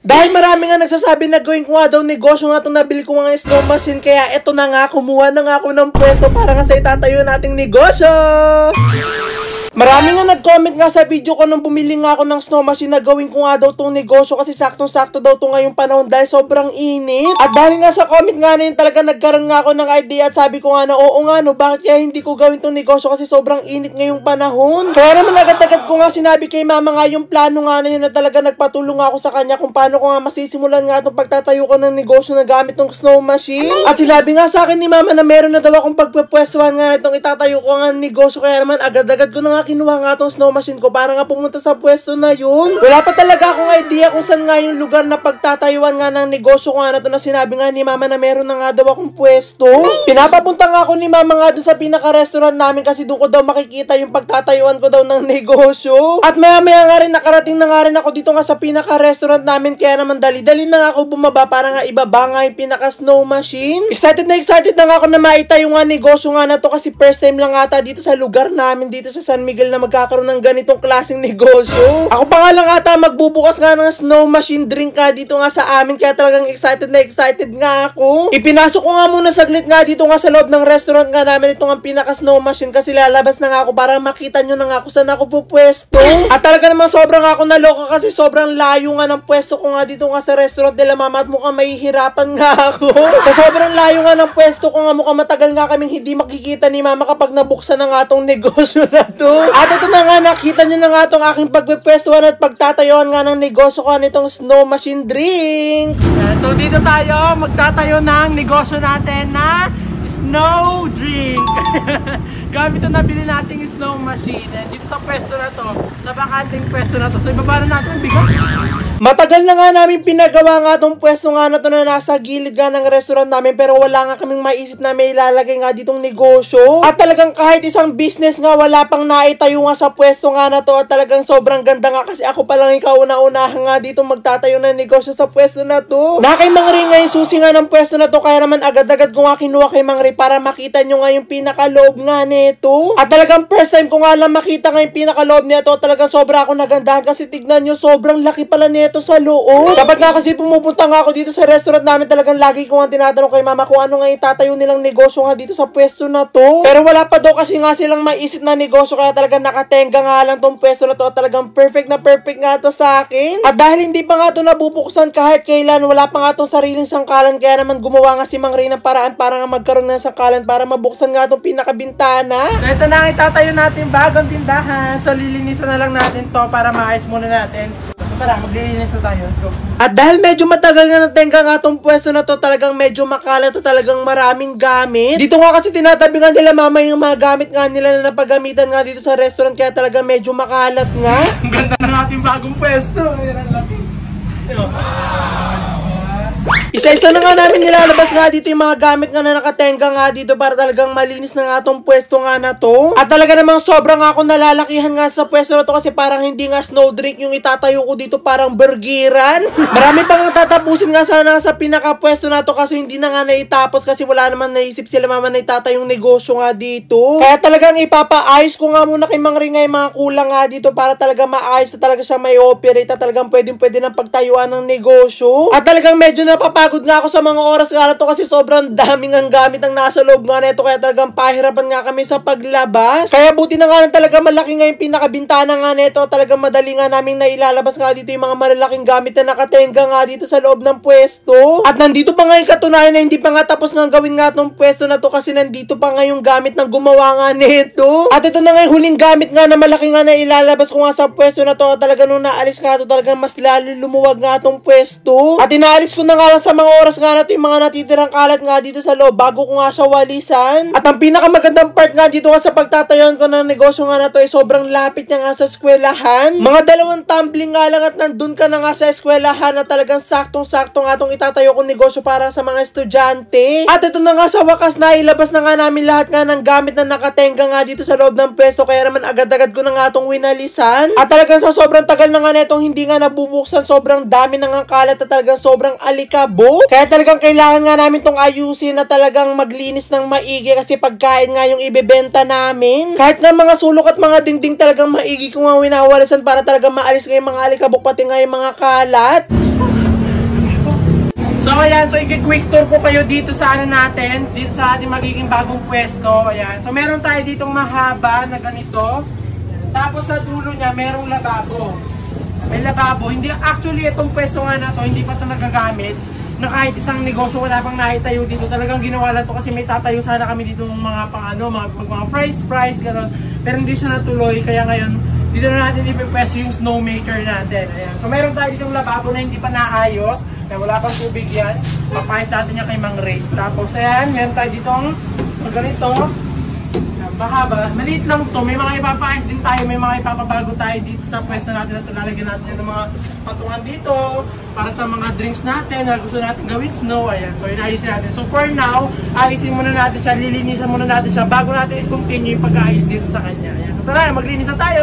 Dahil marami nga nagsasabi na gawin ko nga daw negosyo nga itong nabili ko nga snow machine. Kaya eto na nga, kumuha na nga ako ng pwesto para nga sa itatayo nating negosyo. Marami nga nag-comment nga sa video ko nung bumili nga ako ng snow machine na gawin ko nga daw tong negosyo kasi saktong-sakto daw to ngayong panahon dahil sobrang init. At dahil nga sa comment nga na yun talaga nagkaroon nga ako ng idea at sabi ko nga na oo nga no, bakit kaya hindi ko gawin tong negosyo kasi sobrang init ngayong panahon. Kaya naman agad-agad ko nga sinabi kay mama nga yung plano nga na yun na talaga nagpatulong ako sa kanya kung paano ko nga masisimulan nga itong pagtatayo ko ng negosyo na gamit ng snow machine. At sinabi nga sa akin ni mama na meron na daw akong pagpupwestuhan nga itong itatayo ko nga negosyo kaya naman agad-agad ko na nga kinuha nga tong snow machine ko para nga pumunta sa pwesto na yun. Wala pa talaga akong idea kung saan nga yung lugar na pagtatayuan nga ng negosyo ko nga na to na sinabi nga ni mama na meron na nga daw akong pwesto. Pinapapunta nga ako ni mama nga doon sa pinaka-restaurant namin kasi doon ko daw makikita yung pagtatayuan ko daw ng negosyo. At maya-maya nga rin nakarating na nga rin ako dito nga sa pinaka-restaurant namin kaya naman dali-dali na nga ako bumaba para nga ibaba nga yung pinaka-snow machine. Excited na nga ako na maitayo nga negosyo nga na to kasi first time lang ata dito sa lugar namin dito sa San Miguel na magkakaroon ng ganitong klaseng negosyo. Ako pa nga lang ata magbubukas nga ng snow machine drink nga dito nga sa amin kaya talagang excited nga ako. Ipinasok ko nga muna saglit nga dito nga sa loob ng restaurant nga namin itong ang pinaka snow machine kasi lalabas na nga ako para makita nyo na nga kung saan ako pupwesto. At talaga naman sobrang ako naloka kasi sobrang layo nga ng pwesto ko nga dito nga sa restaurant nila mama at mukhang mahihirapan nga ako. Sa sobrang layo nga ng pwesto ko nga mukhang matagal nga kaming hindi makikita ni mama kapag nabuksan na nga tong negosyo na to. At ito na nga, nakita nyo na nga itong aking pagpipwestuhan at pagtatayuan nga ng negosyo ko nitong snow machine drink. So dito tayo, magtatayo ng negosyo natin na snow drink. Gamit ito nabili nating snow machine. And dito sa pwesto na to, sa bakanting pwesto na to. So ibaba na natin, bigat. Matagal na nga namin pinagawa nga itong pwesto nga na to na nasa gilid nga ng restaurant namin pero wala nga kaming maisip na may ilalagay nga ditong negosyo. At talagang kahit isang business nga wala pang naitayo nga sa pwesto nga na to at talagang sobrang ganda nga kasi ako pa lang ikaw una-unahan nga dito magtatayo ng negosyo sa pwesto na to. Na kay Mang Ri nga yung susi nga ng pwesto na to kaya naman agad-agad ko nga kinuha kay Mang Ri para makita nyo nga yung pinakaloob nga nito. At talagang first time ko nga lang makita nga yung pinakaloob nito talagang sobra ako nagandahan kasi tignan nyo sobrang laki pala nito sa loob. Dapat nga kasi pumupunta nga ako dito sa restaurant namin talagang lagi ko nga tinatanong kay mama kung ano nga itatayo nilang negosyo nga dito sa pwesto na to. Pero wala pa daw kasi nga silang maisip na negosyo kaya talagang nakatenga nga lang tong pwesto na to at talagang perfect nga to sa akin. At dahil hindi pa nga to nabubuksan kahit kailan wala pa nga tong sariling sangkalan kaya naman gumawa nga si Mang Ri ng paraan para nga magkaroon ng sangkalan para mabuksan nga tong pinakabintana. So ito na ang itatayo natin bagong tindahan. So lilinisan na lang natin to para maayos muna natin. Para maglilinis na tayo. At dahil medyo matagal nga natenga nga tong pwesto na to talagang medyo makalat at talagang maraming gamit. Dito nga kasi tinatabi nga nila mama yung mga gamit nga nila na napagamitan nga dito sa restaurant kaya talagang medyo makalat nga. Ang ganda ng ating bagong pwesto. Ayan ang laki. Isa-isa na nga namin nilalabas nga dito yung mga gamit nga na nakatenga nga dito para talagang malinis na nga tong pwesto nga na to. At talaga namang sobrang nga ako nalalakihan nga sa pwesto na to kasi parang hindi nga snow drink yung itatayo ko dito parang burgeran. Marami pang tatapusin nga sana sa pinaka-pwesto na to kasi hindi na nga naitapos kasi wala naman naisip sila mama na itatayong negosyo nga dito. Kaya talagang ipapaayos ko nga muna kay Mang Ri nga yung mga kulang nga dito para talaga maayos na talaga siya may operate at talagang pwede ng pagtayuan ng negosyo. At talagang medyo napapagod nga ako sa mga oras nga na to kasi sobrang daming ang gamit ang nasa loob nga na ito kaya talagang pahirapan nga kami sa paglabas. Kaya buti na nga talaga malaki nga yung pinakabintana nga na ito talagang madali nga naming nailalabas nga dito yung mga malalaking gamit na nakatenga nga dito sa loob ng pwesto. At nandito pa nga yung katunayan na hindi pa nga tapos nga gawin nga itong pwesto na to kasi nandito pa nga yung gamit na gumawa nga nito. At ito na nga yung huling gamit nga na malaki nga na ilalabas ko nga sa pwesto na to talaga nung naalis nga ito talagang mas lalo lumuwag nga itong pwesto. At inaalis ko na nga lang sa mga oras nga natin yung mga natitirang kalat nga dito sa loob bago ko nga siya walisan. At ang pinakamagandang part nga dito nga sa pagtatayon ko ng negosyo nga na to ay sobrang lapit niya nga sa eskwelahan. Mga 2 tumbling nga lang at nandun ka na nga sa eskwelahan na talagang saktong-sakto nga itong itatayo kong negosyo para sa mga estudyante. At ito na nga sa wakas na ilabas na nga namin lahat nga ng gamit na nakatenga nga dito sa loob ng pwesto kaya naman agad-agad ko na nga itong winalisan. At talagang sa sobrang tagal na nga na itong hindi nga nabubuksan sobrang dami na nga kalat at talagang sobrang alikabok. Kaya talagang kailangan nga namin tong ayusin na talagang maglinis ng maigi kasi pagkain nga yung ibebenta namin. Kahit nga mga sulok at mga dingding talagang maigi ko nga winawalisan para talagang maalis nga yung mga alikabok pati nga yung mga kalat. ayan, so i-quick tour po kayo dito sa ano natin, dito sa ating magiging bagong pwesto. Ayan, so meron tayo ditong mahaba na ganito. Tapos sa dulo niya, merong lababo. May lababo. Hindi, actually, itong pwesto nga na to, hindi pa ito nagagamit. Na kahit isang negosyo wala pang naitayo dito. Talagang ginawa lang to kasi may tatayo sana kami dito ng mga pang ano, mga fries, gano'n. Pero hindi siya natuloy, kaya ngayon, dito na natin ipipwesto yung snowmaker natin. Ayan. So meron tayo ditong lababo na hindi pa naayos. Kaya wala pang tubig yan. Papayos natin yan kay Mang Ray. Tapos ayan, meron tayo ditong ganito. Mahaba. Maliit lang to. May mga ipapayos din tayo. May mga ipapabago tayo dito sa pwesto natin. At lalagyan natin ng mga patungan dito. Para sa mga drinks natin na gusto natin gawing snow. Ayan. So inaayusin natin. So for now, ayusin muna natin siya. Lilinisan muna natin siya bago natin i-continue yung pag-aayos dito sa kanya. Ayan. So tara, maglinis na tayo.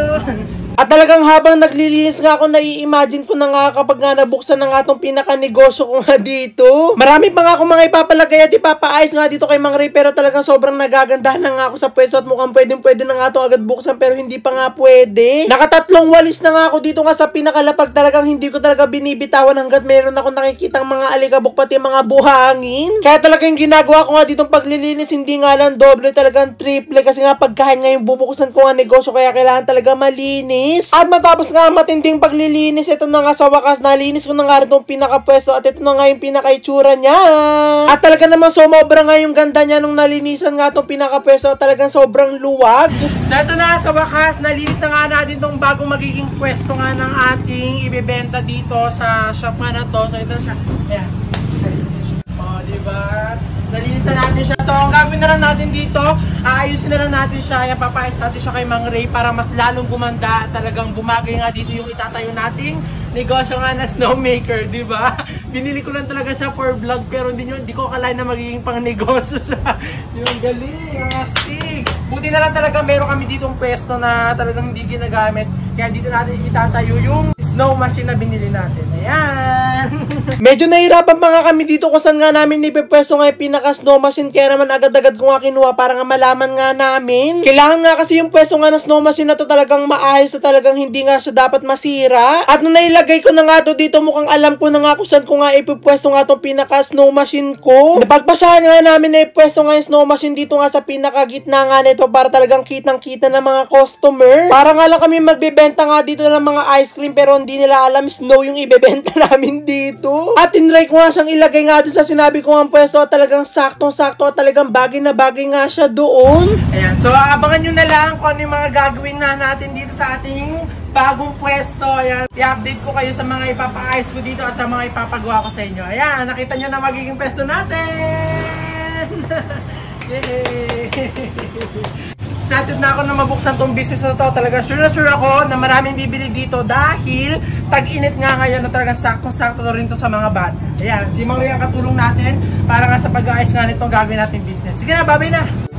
At talagang habang naglilinis nga ako, nai-imagine ko na nga kapag nga nabuksan na nga itong pinaka-negosyo ko nga dito. Marami pa nga akong mga ipapalagay at ipapaayos nga dito kay Mang Ray, pero talagang sobrang nagagandahan na nga ako sa pwesto at mukhang pwede na nga ito agad buksan pero hindi pa nga pwede. Nakatatlong walis na nga ako dito nga sa pinakalapag, talagang hindi ko talaga binibitawan hanggat meron ako nakikitang mga alikabok pati mga buhangin. Kaya talagang ginagawa ko nga ditong paglilinis, hindi nga lang doble, talagang triple kasi nga pagkain nga yung bubuksan ko nga negosyo kaya kailangan talaga malinis. At matapos nga matinding paglilinis, ito na nga sa wakas, nalinis ko na nga itong pinakapwesto at ito na nga yung pinakaitsura niya. At talaga naman sumobra nga yung ganda niya nung nalinisan nga itong pinakapwesto at talagang sobrang luwag. So ito na sa wakas, nalinis na nga natin itong bagong magiging pwesto nga ng ating ibebenta dito sa shop nga na to. So ito na siya. Ayan. O, diba? Nalinis na natin siya. So, ang gagawin na lang natin dito, aayusin na lang natin siya, papayos natin siya kay Mang Ray para mas lalong gumanda at talagang bumagay nga dito yung itatayo nating negosyo nga na snowmaker, di ba? Binili ko lang talaga siya for vlog pero hindi ko akalain na magiging pang negosyo siya. Yung galing, ang astig. Buti na lang talaga meron kami ditong pwesto na talagang hindi ginagamit. Kaya dito natin itatayo yung snow machine na binili natin. Ayan. Medyo nahirapan pa nga kami dito kung saan nga namin ipipwesto nga yung pinaka-snow machine. Kaya naman agad-agad ko nga kinuha para nga malaman nga namin. Kailangan nga kasi yung pwesto nga na snow machine na to talagang maayos na talagang hindi nga siya dapat masira. At nung nailagay ko na nga to dito, mukhang alam ko na nga kung saan ko nga ipipwesto nga itong pinaka-snow machine ko. Napagpasyahan nga namin na ipwesto nga yung snow machine dito nga sa pinaka-gitna nga nito para talagang kitang-kita ng mga customer. Para nga lang kami magbebenta nga dito ng mga ice cream pero hindi nila alam snow yung ibebenta namin dito. At tinry ko nga siyang ilagay nga doon sa sinabi ko nga pwesto at talagang saktong-sakto at talagang bagay na bagay nga siya doon. Ayan, so abangan nyo na lang kung ano yung mga gagawin na natin dito sa ating bagong pwesto. Ayan, i-update ko kayo sa mga ipapaayos ko dito at sa mga ipapagawa ko sa inyo. Ayan, nakita nyo na magiging pwesto natin. Yay! Excited na ako na mabuksan tong business na to. Talaga sure ako na maraming bibili dito dahil tag-init nga ngayon na talaga sakto-sakto rin to sa mga bat. Ayan, si Mang Ray ang katulong natin para nga sa pag-aayos nga nitong gagawin natin business. Sige na, bye-bye na!